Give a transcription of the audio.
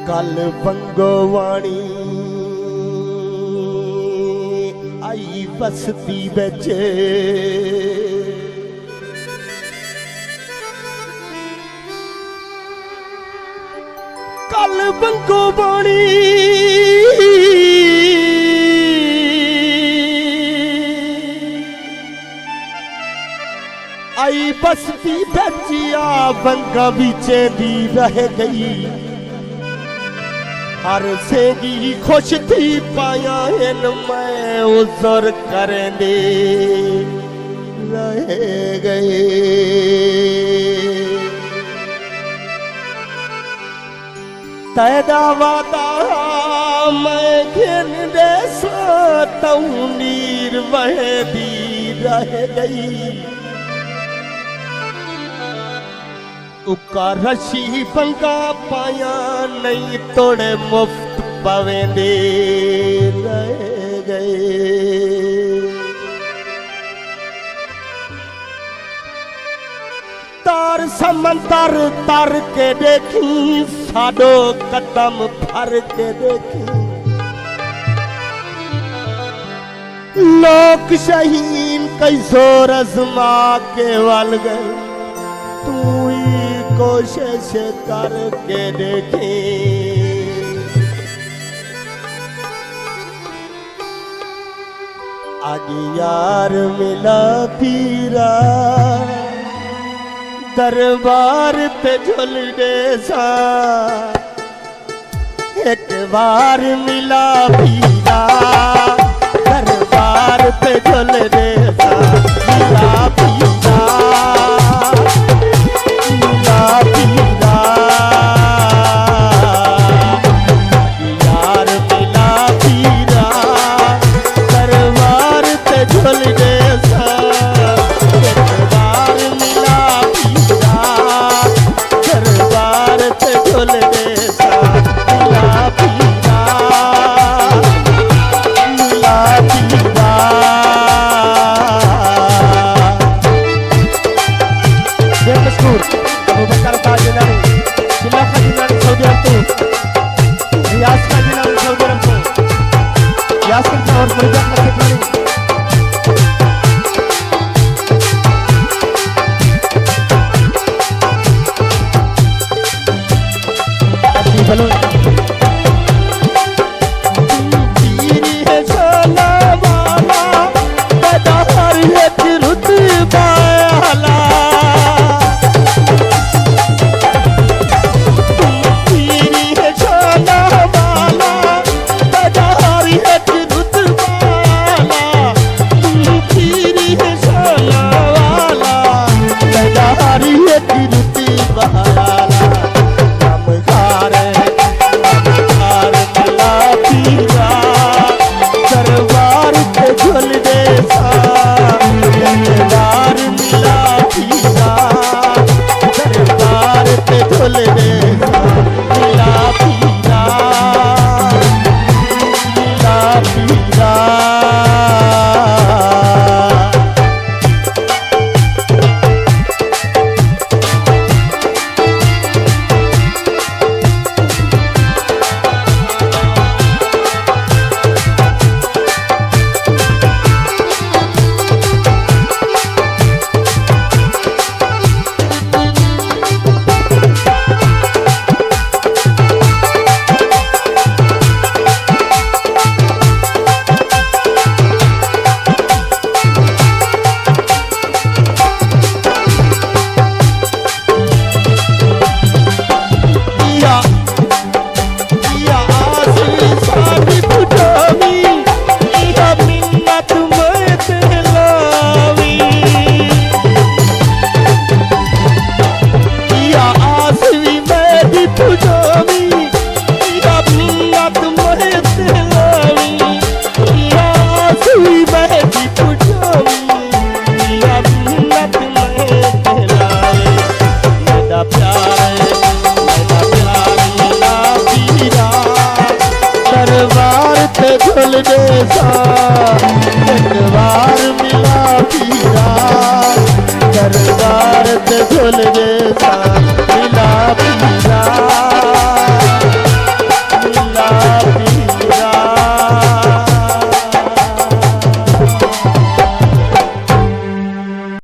कल बंगोवाणी आई बसती बिच कल बंगोवाणी आई बसती बचिया बंगा बीचे दी रह गई हर सेगी खुश थी पाया इन मैं उजर करें दे रह गए तैदा वादा मैं घिन दे सातऊ नीर वह दी रह गई उका रशी बंगा पाया नहीं तोड़े मुफ्त पवेंदे रह गए तार समंदर तर के देखी साडो कदम भर के देखी लोक शहीन कई जोर अजमा के वल गए तू कोशिश करके देखे आज यार मिला पीरा दरबार पे झुल दे सा एक बार मिला पीरा दरबार पे झुल दे सा मिला पीरा यार मिला पीरा दरबार पे झुल दे सा एक बार मिला पीरा दरबार पे झुल दे सा मिला पीरा मशहूर अबू बकर ताजनानी जिला खजीनानी सऊदी अरब को रियाज खजीनानी सऊदी अरब को यासिर और फरीदा खजीनानी अभी बनो पीरी है सोना वाला बदहर है रुतबा आला झुल दे सा एक बार मिला पीरा दरबार ते झुल दे सा।